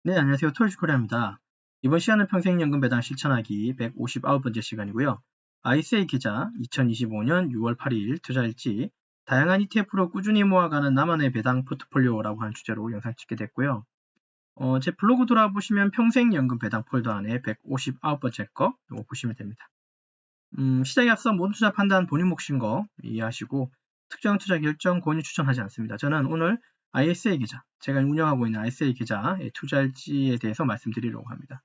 네, 안녕하세요. 토요일코리아입니다. 이번 시간은 평생연금 배당 실천하기 159번째 시간이고요. ICA 계좌 2025년 6월 8일 투자일지 다양한 ETF로 꾸준히 모아가는 나만의 배당 포트폴리오라고 하는 주제로 영상 찍게 됐고요. 제 블로그 돌아보시면 평생연금 배당 폴더 안에 159번째 거 이거 보시면 됩니다. 시작에 앞서 모든 투자 판단 본인 몫인 거 이해하시고 특정 투자 결정 권유 추천하지 않습니다. 저는 오늘 ISA 계좌, 제가 운영하고 있는 ISA 계좌의 투자일지에 대해서 말씀드리려고 합니다.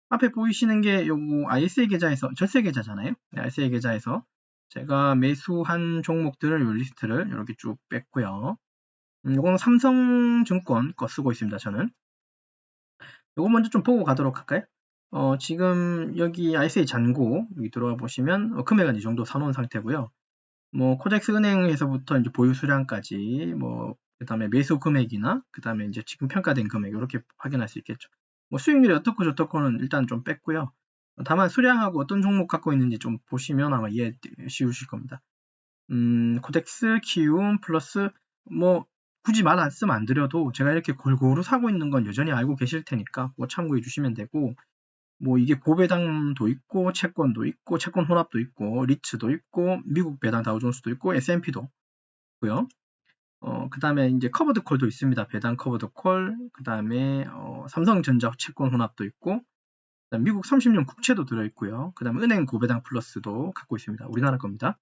앞에 보이시는 게 요거 ISA 계좌에서 절세 계좌잖아요. ISA 계좌에서 제가 매수한 종목들을 요 리스트를 이렇게 쭉 뺐고요. 요거는 삼성증권 거 쓰고 있습니다. 저는 요거 먼저 좀 보고 가도록 할까요? 지금 여기 ISA 잔고 여기 들어가 보시면 금액은 이 정도 사놓은 상태고요. 뭐 코덱스 은행에서부터 이제 보유 수량까지 뭐 그다음에 매수 금액이나 그다음에 이제 지금 평가된 금액 이렇게 확인할 수 있겠죠. 뭐 수익률이 어떻고 저떻고는 일단 좀 뺐고요. 다만 수량하고 어떤 종목 갖고 있는지 좀 보시면 아마 이해 쉬우실 겁니다. 코덱스, 키움 플러스 뭐 굳이 말 안 쓰면 안 드려도 제가 이렇게 골고루 사고 있는 건 여전히 알고 계실 테니까 뭐 참고해 주시면 되고 뭐 이게 고배당도 있고 채권도 있고 채권 혼합도 있고 리츠도 있고 미국 배당 다우존스도 있고 S&P도 있고요. 그 다음에 이제 커버드 콜도 있습니다. 배당 커버드 콜, 그 다음에 삼성전자 채권 혼합도 있고, 그다음 미국 30년 국채도 들어있고요. 그 다음에 은행 고배당 플러스도 갖고 있습니다. 우리나라 겁니다.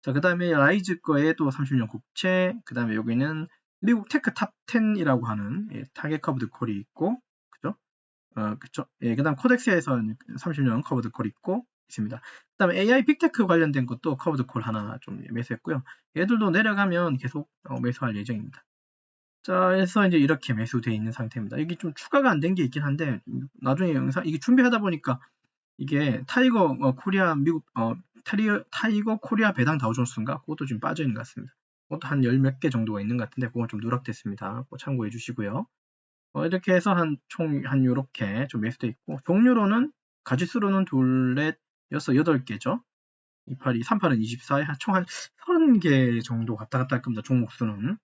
자, 그 다음에 라이즈 거에 또 30년 국채, 그 다음에 여기는 미국 테크 탑 10이라고 하는 타겟 커버드 콜이 있고, 그죠? 그쵸. 예, 그 다음 코덱스에서 30년 커버드 콜 있고 있습니다. 그 다음에 AI 빅테크 관련된 것도 커버드 콜 하나 좀 매수했고요. 얘들도 내려가면 계속 매수할 예정입니다. 자, 그래서 이제 이렇게 매수되어 있는 상태입니다. 이게 좀 추가가 안 된 게 있긴 한데, 나중에 영상, 이게 준비하다 보니까 이게 타이거 코리아 미국, 타이거 코리아 배당 다우존스인가? 그것도 좀 빠져 있는 것 같습니다. 그것도 한 열 몇 개 정도가 있는 것 같은데, 그건 좀 누락됐습니다. 그거 참고해 주시고요. 이렇게 해서 한 요렇게 좀 매수돼 있고, 종류로는, 가지수로는 둘, 넷, 여섯, 여덟 개죠. 28이, 38은 24, 총 한 30개 정도 왔다 갔다 할 겁니다. 종목 수는.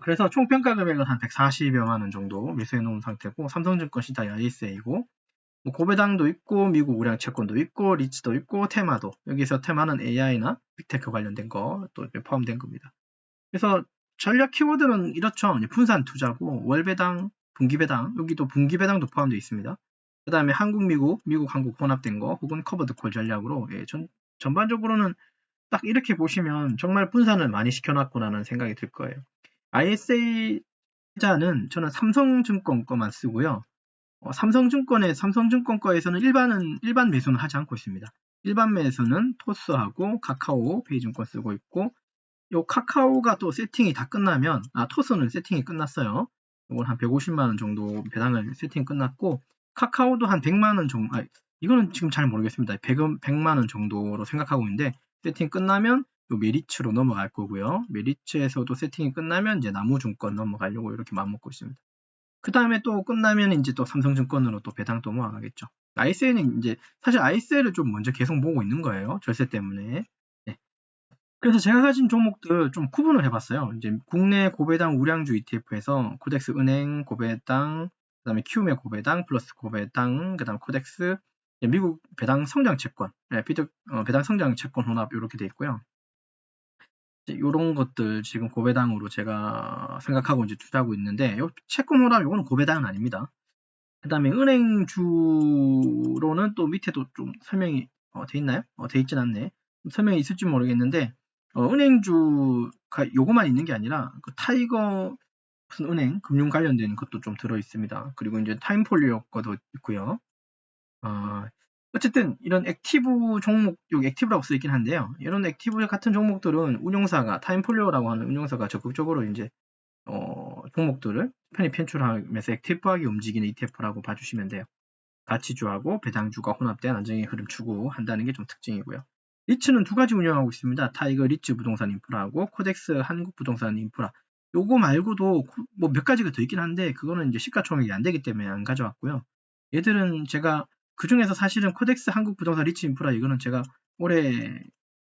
그래서 총 평가 금액은 한 140여만 원 정도 매수해 놓은 상태고, 삼성증권 시다 ISA고, 뭐 고배당도 있고, 미국 우량 채권도 있고, 리츠도 있고, 테마도. 여기서 테마는 AI나 빅테크 관련된 거 또 포함된 겁니다. 그래서 전략 키워드는 이렇죠. 분산 투자고 월배당, 분기배당, 여기도 분기배당도 포함되어 있습니다. 그 다음에 한국, 미국, 한국 혼합된 거, 혹은 커버드 콜 전략으로 전반적으로는 딱 이렇게 보시면 정말 분산을 많이 시켜놨구나라는 생각이 들 거예요. ISA 계좌는 저는 삼성증권 거만 쓰고요. 삼성증권 거에서는 일반 매수는 하지 않고 있습니다. 일반 매수는 토스하고 카카오, 페이증권 쓰고 있고, 요 카카오가 또 세팅이 다 끝나면, 토스는 세팅이 끝났어요. 이건 한 150만 원 정도 배당을 세팅 끝났고, 카카오도 한 100만 원 정도, 이거는 지금 잘 모르겠습니다. 100만 원 정도로 생각하고 있는데, 세팅 끝나면 요 메리츠로 넘어갈 거고요. 메리츠에서도 세팅이 끝나면 이제 나무증권 넘어가려고 이렇게 마음먹고 있습니다. 그 다음에 또 끝나면 이제 또 삼성증권으로 또 배당 또 모아가겠죠. ISA는 이제 사실 ISA를 좀 먼저 계속 모으고 있는 거예요. 절세 때문에. 네. 그래서 제가 가진 종목들 좀 구분을 해봤어요. 이제 국내 고배당 우량주 ETF에서 코덱스 은행 고배당, 그다음에 키움의 고배당, 플러스 고배당, 그다음 코덱스, 미국 배당 성장 채권, 배당 성장 채권 혼합 이렇게 돼 있고요. 이런 것들 지금 고배당으로 제가 생각하고 이제 투자하고 있는데, 요 채권 혼합 이거는 고배당은 아닙니다. 그 다음에 은행주로는 또 밑에도 좀 설명이 돼 있나요? 돼 있진 않네. 설명이 있을지 모르겠는데, 은행주가 요거만 있는 게 아니라, 그 타이거 무슨 은행, 금융 관련된 것도 좀 들어 있습니다. 그리고 이제 타임폴리오 거도 있고요. 어쨌든 이런 액티브 종목, 여기 액티브라고 써 있긴 한데요. 이런 액티브 같은 종목들은 운용사가, 타임폴리오라고 하는 운용사가 적극적으로 이제 종목들을 편입 편출하면서 액티브하게 움직이는 ETF라고 봐주시면 돼요. 가치주하고 배당주가 혼합된 안정의 흐름 추구한다는 게 좀 특징이고요. 리츠는 두 가지 운영하고 있습니다. 타이거 리츠 부동산 인프라하고 코덱스 한국 부동산 인프라. 요거 말고도 뭐 몇 가지가 더 있긴 한데 그거는 이제 시가총액이 안 되기 때문에 안 가져왔고요. 얘들은 제가 그 중에서 사실은 코덱스 한국 부동산 리츠 인프라 이거는 제가 올해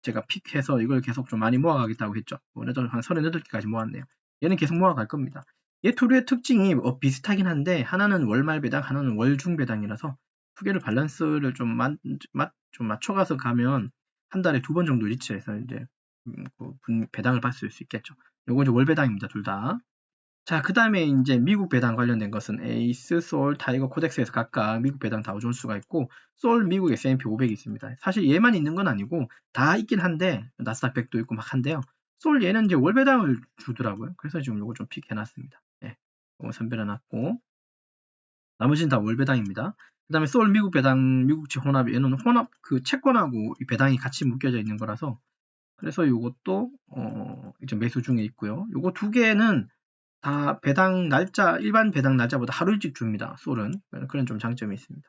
제가 픽해서 이걸 계속 좀 많이 모아가겠다고 했죠. 올해도 한 38개까지 모았네요. 얘는 계속 모아갈 겁니다. 얘 두류의 특징이 비슷하긴 한데 하나는 월말 배당, 하나는 월중 배당이라서 두 개를 밸런스를 좀 맞춰가서 가면 한 달에 2번 정도 리치해서 이제 배당을 받을 수 있겠죠. 요거 이제 월 배당입니다, 둘 다. 자, 그 다음에 이제 미국 배당 관련된 것은 에이스, 소울, 타이거, 코덱스에서 각각 미국 배당 다우존스가 있고, 소울 미국 S&P 500이 있습니다. 사실 얘만 있는 건 아니고 다 있긴 한데 나스닥 100도 있고 막 한데요. 소울 얘는 이제 월 배당을 주더라고요. 그래서 지금 요거 좀 픽해놨습니다. 예, 요거 선별해놨고 나머지는 다 월 배당입니다. 그 다음에 소울 미국 배당, 미국채 혼합, 얘는 혼합 그 채권하고 이 배당이 같이 묶여져 있는 거라서 그래서 요것도 이제 매수 중에 있고요. 요거 두 개는 다 배당 날짜, 일반 배당 날짜보다 하루 일찍 줍니다. 솔은. 그런 좀 장점이 있습니다.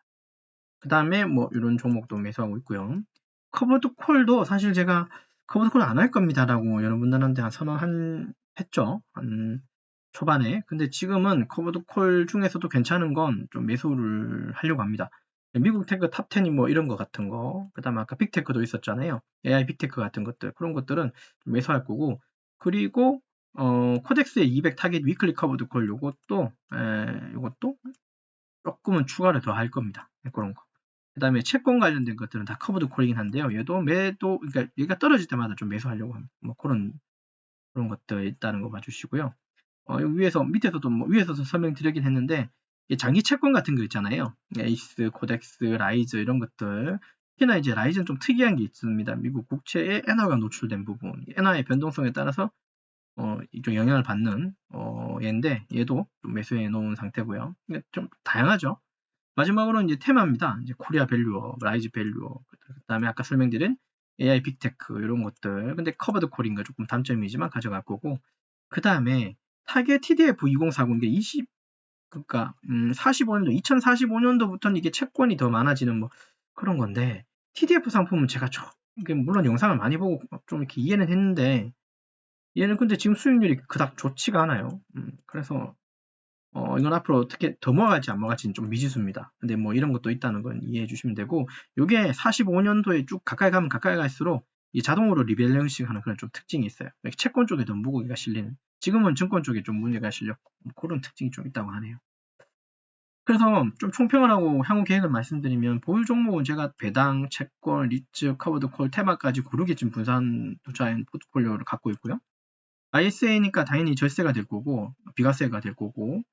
그 다음에 뭐 이런 종목도 매수하고 있고요. 커버드 콜도 사실 제가 커버드 콜 안 할 겁니다라고 여러분들한테 한 했죠. 한 초반에. 근데 지금은 커버드 콜 중에서도 괜찮은 건 좀 매수를 하려고 합니다. 미국 테크 탑 10이 뭐 이런 거 같은 거, 그 다음에 아까 빅테크도 있었잖아요. AI 빅테크 같은 것들, 그런 것들은 좀 매수할 거고, 그리고 코덱스의 200 타겟 위클리 커버드 콜 요것도 조금은 추가를 더 할 겁니다. 그런 거. 그 다음에 채권 관련된 것들은 다 커버드 콜이긴 한데요. 얘도 그러니까 얘가 떨어질 때마다 좀 매수하려고 합니다. 뭐 그런 것들 있다는 거 봐주시고요. 밑에서도 뭐 위에서도 설명드리긴 했는데 장기 채권 같은 거 있잖아요. 에이스, 코덱스, 라이즈 이런 것들. 특히나 이제 라이즈는 좀 특이한 게 있습니다. 미국 국채에 엔화가 노출된 부분. 엔화의 변동성에 따라서 좀 영향을 받는 얘인데 얘도 좀 매수해 놓은 상태고요. 좀 다양하죠. 마지막으로 이제 테마입니다. 이제 코리아 밸류업, 라이즈 밸류업, 그다음에 아까 설명드린 AI 빅테크 이런 것들. 근데 커버드 콜인 거 조금 단점이지만 가져갈 거고. 그다음에 타겟 TDF 2040게 45년도 2045년도부터는 이게 채권이 더 많아지는 뭐 그런 건데 TDF 상품은 제가 물론 영상을 많이 보고 좀 이렇게 이해는 했는데 얘는 근데 지금 수익률이 그닥 좋지가 않아요. 그래서 이건 앞으로 어떻게 더 모아갈지 안 모아갈지는 좀 미지수입니다. 근데 뭐 이런 것도 있다는 건 이해해 주시면 되고 요게 45년도에 쭉 가까이 가면 가까이 갈수록 이 자동으로 리밸런싱 하는 그런 좀 특징이 있어요. 채권 쪽에 더 무게가 실리는. 지금은 증권 쪽에 좀 문제가 실렸고 그런 특징이 좀 있다고 하네요. 그래서 좀 총평을 하고 향후 계획을 말씀드리면 보유 종목은 제가 배당, 채권, 리츠, 커버드 콜, 테마까지 고르게 지금 분산 투자한 포트폴리오를 갖고 있고요. ISA니까 당연히 절세가 될 거고 비과세가 될 거고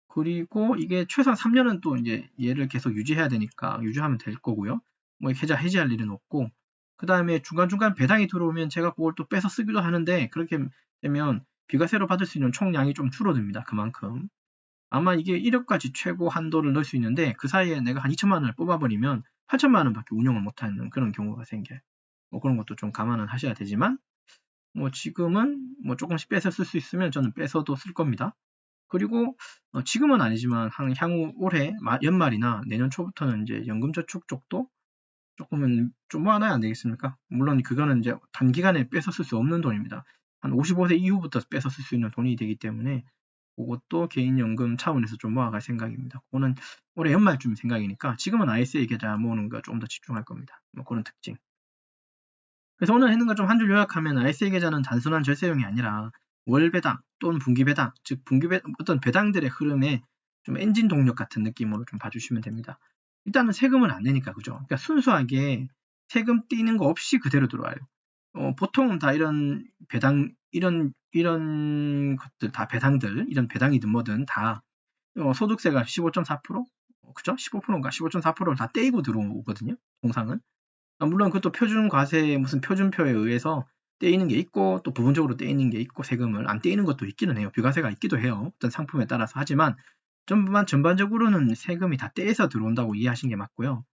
그리고 이게 최소한 3년은 또 이제 얘를 계속 유지해야 되니까 유지하면 될 거고요. 뭐 해지할 일은 없고 그 다음에 중간중간 배당이 들어오면 제가 그걸 또 빼서 쓰기도 하는데 그렇게 되면 비과세로 받을 수 있는 총량이 좀 줄어듭니다. 그만큼. 아마 이게 1억까지 최고 한도를 넣을 수 있는데 그 사이에 내가 한 2천만 원을 뽑아버리면 8천만 원밖에 운용을 못하는 그런 경우가 생겨요. 뭐 그런 것도 좀 감안은 하셔야 되지만 뭐 지금은 뭐 조금씩 빼서 쓸 수 있으면 저는 빼서도 쓸 겁니다. 그리고 지금은 아니지만 향후 올해 연말이나 내년 초부터는 이제 연금저축 쪽도 조금은 좀 모아놔야 안 되겠습니까? 물론 그거는 이제 단기간에 빼서 쓸 수 없는 돈입니다. 한 55세 이후부터 빼서 쓸 수 있는 돈이 되기 때문에 그것도 개인연금 차원에서 좀 모아갈 생각입니다. 그거는 올해 연말쯤 생각이니까 지금은 ISA 계좌 모으는 거 좀 더 집중할 겁니다. 뭐 그런 특징. 그래서 오늘 했는 거 좀 한 줄 요약하면 ISA 계좌는 단순한 절세용이 아니라 월 배당 또는 분기 배당, 즉 어떤 배당들의 흐름에 좀 엔진 동력 같은 느낌으로 좀 봐주시면 됩니다. 일단은 세금은 안 내니까 그죠? 그러니까 순수하게 세금 떼는 거 없이 그대로 들어와요. 보통은 다 이런 배당 이런 것들 다 배당들 이런 배당이든 뭐든 다 소득세가 15.4% 그죠? 15%인가 15.4%를 다 떼이고 들어오거든요. 통상은. 물론 그것도 표준 과세 무슨 표준표에 의해서 떼이는 게 있고 또 부분적으로 떼이는 게 있고 세금을 안 떼이는 것도 있기는 해요. 비과세가 있기도 해요. 어떤 상품에 따라서 하지만 전반적으로는 세금이 다 떼에서 들어온다고 이해하시는 게 맞고요.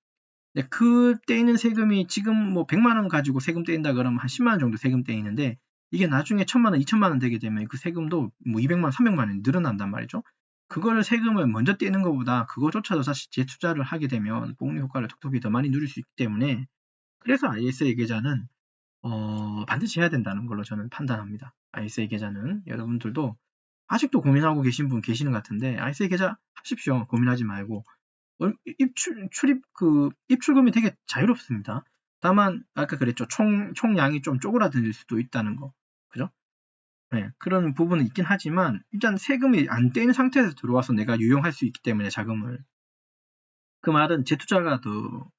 그 떼이는 세금이 지금 뭐 100만 원 가지고 세금 떼인다 그러면 한 10만 원 정도 세금 떼이는데 이게 나중에 1000만 원, 2000만 원 되게 되면 그 세금도 뭐 200만 원, 300만 원이 늘어난단 말이죠. 그거를 세금을 먼저 떼는 것보다 그거조차도 사실 재투자를 하게 되면 복리 효과를 톡톡히 더 많이 누릴 수 있기 때문에 그래서 ISA 계좌는 반드시 해야 된다는 걸로 저는 판단합니다. ISA 계좌는 여러분들도 아직도 고민하고 계신 분 계시는 것 같은데 ISA 계좌 하십시오. 고민하지 말고 입출금이 되게 자유롭습니다. 다만 아까 그랬죠. 총량이 좀 쪼그라들 수도 있다는 거. 그죠? 네, 그런 부분은 있긴 하지만 일단 세금이 안 떼인 상태에서 들어와서 내가 유용할 수 있기 때문에 자금을 그 말은 재투자가 더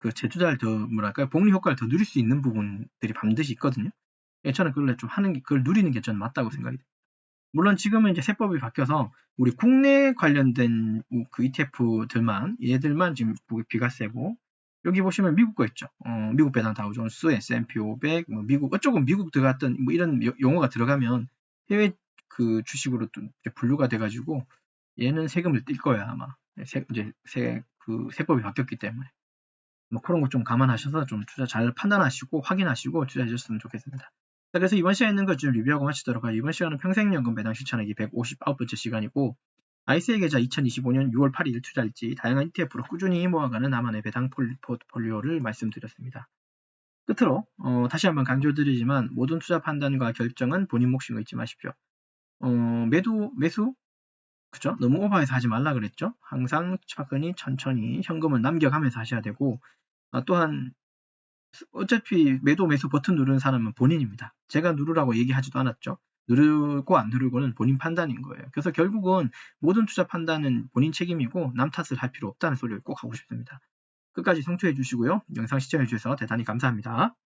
그 재투자를 더 뭐랄까요 복리 효과를 더 누릴 수 있는 부분들이 반드시 있거든요. 예, 저는 그걸 좀 하는 게 그걸 누리는 게 저는 맞다고 생각이 돼요. 물론 지금은 이제 세법이 바뀌어서 우리 국내 관련된 그 ETF들만 얘들만 지금 비과세고 여기 보시면 미국 거 있죠. 미국 배당 다우존스, S&P 500, 뭐 미국 어쩌고 미국 들어갔던 뭐 이런 용어가 들어가면 해외 그 주식으로 또 분류가 돼가지고 얘는 세금을 띨 거야 아마. 이제 그 세법이 바뀌었기 때문에 뭐 그런 거 좀 감안하셔서 좀 투자 잘 판단하시고 확인하시고 투자해 주셨으면 좋겠습니다. 자, 그래서 이번 시간에 있는 거 좀 리뷰하고 마치도록 하고 이번 시간은 평생연금 배당 실천하기 159번째 시간이고 ICA 계좌 2025년 6월 8일 투자일지 다양한 ETF로 꾸준히 모아가는 나만의 배당 포트폴리오를 말씀드렸습니다. 끝으로 다시 한번 강조드리지만 모든 투자 판단과 결정은 본인 몫인 거 잊지 마십시오. 매수 그죠? 너무 오버해서 하지 말라 그랬죠? 항상 차근히 천천히 현금을 남겨가면서 하셔야 되고 또한 어차피 매수 버튼 누르는 사람은 본인입니다. 제가 누르라고 얘기하지도 않았죠. 누르고 안 누르고는 본인 판단인 거예요. 그래서 결국은 모든 투자 판단은 본인 책임이고 남 탓을 할 필요 없다는 소리를 꼭 하고 싶습니다. 끝까지 성투해 주시고요. 영상 시청해 주셔서 대단히 감사합니다.